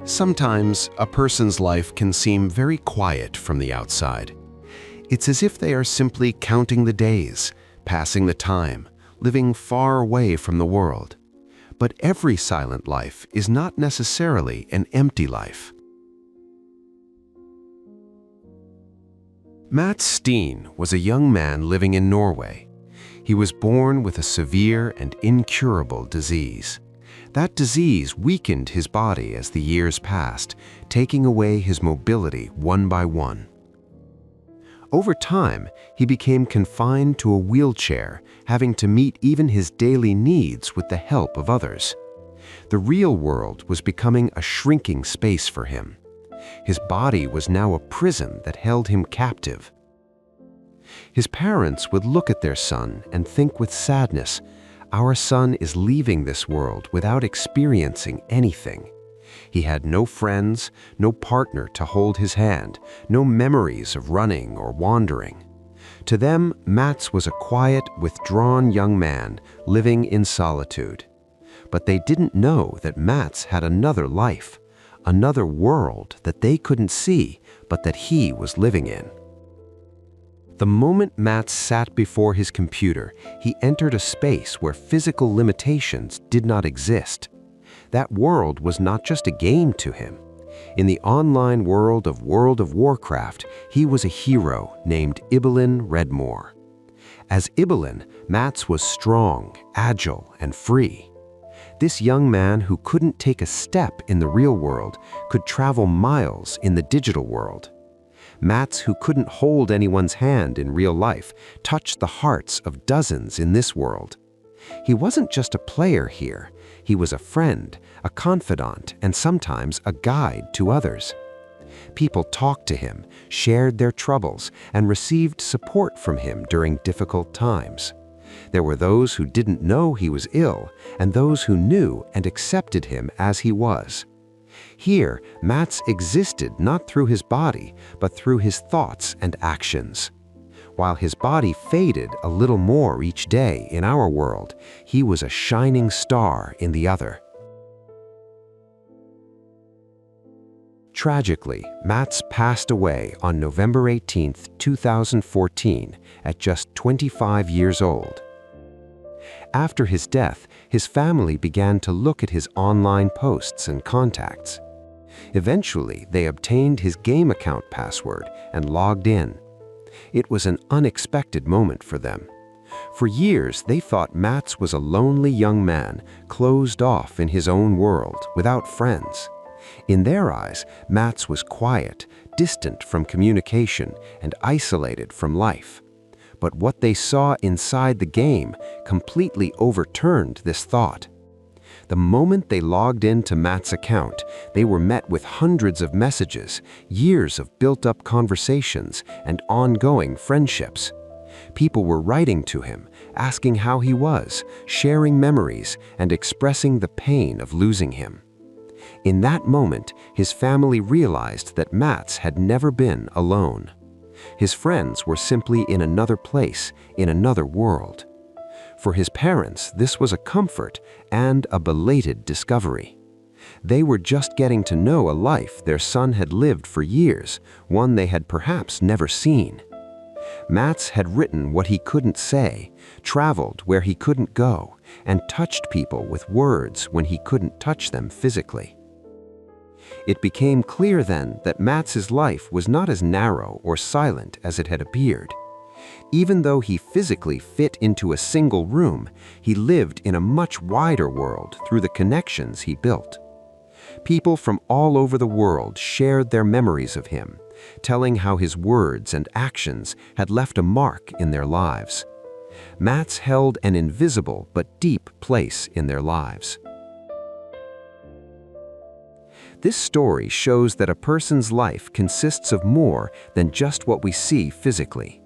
Sometimes a person's life can seem very quiet from the outside. It's as if they are simply counting the days, passing the time, living far away from the world. But every silent life is not necessarily an empty life. Mats Steen was a young man living in Norway. He was born with a severe and incurable disease. That disease weakened his body as the years passed, taking away his mobility one by one. Over time, he became confined to a wheelchair, having to meet even his daily needs with the help of others. The real world was becoming a shrinking space for him. His body was now a prison that held him captive. His parents would look at their son and think with sadness, "Our son is leaving this world without experiencing anything." He had no friends, no partner to hold his hand, no memories of running or wandering. To them, Mats was a quiet, withdrawn young man living in solitude. But they didn't know that Mats had another life, another world that they couldn't see, but that he was living in. The moment Mats sat before his computer, he entered a space where physical limitations did not exist. That world was not just a game to him. In the online world of Warcraft, he was a hero named Ibelin Redmore. As Ibelin, Mats was strong, agile, and free. This young man who couldn't take a step in the real world could travel miles in the digital world. Mats, who couldn't hold anyone's hand in real life, touched the hearts of dozens in this world. He wasn't just a player here. He was a friend, a confidant, and sometimes a guide to others. People talked to him, shared their troubles, and received support from him during difficult times. There were those who didn't know he was ill, and those who knew and accepted him as he was. Here, Mats existed not through his body, but through his thoughts and actions. While his body faded a little more each day in our world, he was a shining star in the other. Tragically, Mats passed away on November 18, 2014, at just 25 years old. After his death, his family began to look at his online posts and contacts. Eventually, they obtained his game account password and logged in. It was an unexpected moment for them. For years, they thought Mats was a lonely young man, closed off in his own world, without friends. In their eyes, Mats was quiet, distant from communication, and isolated from life. But what they saw inside the game completely overturned this thought. The moment they logged into Mats' account, they were met with hundreds of messages, years of built-up conversations, and ongoing friendships. People were writing to him, asking how he was, sharing memories, and expressing the pain of losing him. In that moment, his family realized that Mats had never been alone. His friends were simply in another place, in another world. For his parents, this was a comfort and a belated discovery. They were just getting to know a life their son had lived for years, one they had perhaps never seen. Mats had written what he couldn't say, traveled where he couldn't go, and touched people with words when he couldn't touch them physically. It became clear then that Mats's life was not as narrow or silent as it had appeared. Even though he physically fit into a single room, he lived in a much wider world through the connections he built. People from all over the world shared their memories of him, telling how his words and actions had left a mark in their lives. Mats held an invisible but deep place in their lives. This story shows that a person's life consists of more than just what we see physically.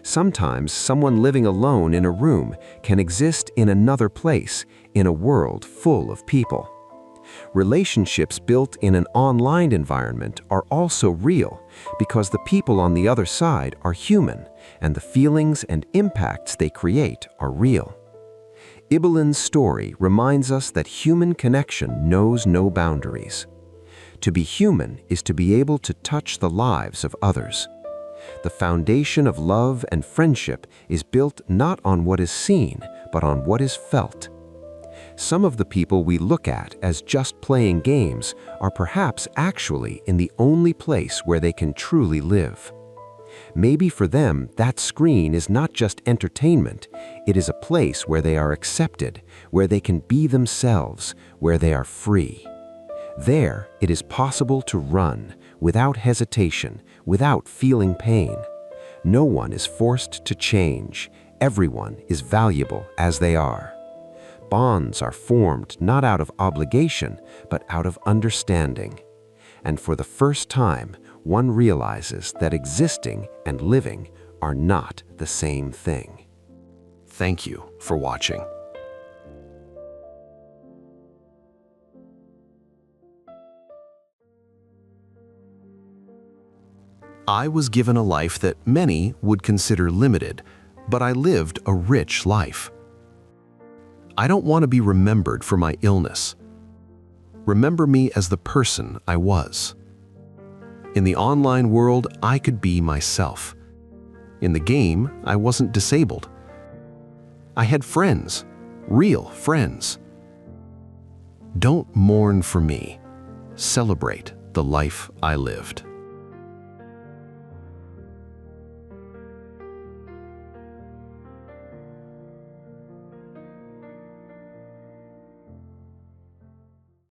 Sometimes someone living alone in a room can exist in another place, in a world full of people. Relationships built in an online environment are also real because the people on the other side are human, and the feelings and impacts they create are real. Ibelin's story reminds us that human connection knows no boundaries. To be human is to be able to touch the lives of others. The foundation of love and friendship is built not on what is seen, but on what is felt. Some of the people we look at as just playing games are perhaps actually in the only place where they can truly live. Maybe for them, that screen is not just entertainment, it is a place where they are accepted, where they can be themselves, where they are free. There, it is possible to run, without hesitation, without feeling pain. No one is forced to change. Everyone is valuable as they are. Bonds are formed not out of obligation, but out of understanding. And for the first time, one realizes that existing and living are not the same thing. Thank you for watching. I was given a life that many would consider limited, but I lived a rich life. I don't want to be remembered for my illness. Remember me as the person I was. In the online world, I could be myself. In the game, I wasn't disabled. I had friends, real friends. Don't mourn for me. Celebrate the life I lived.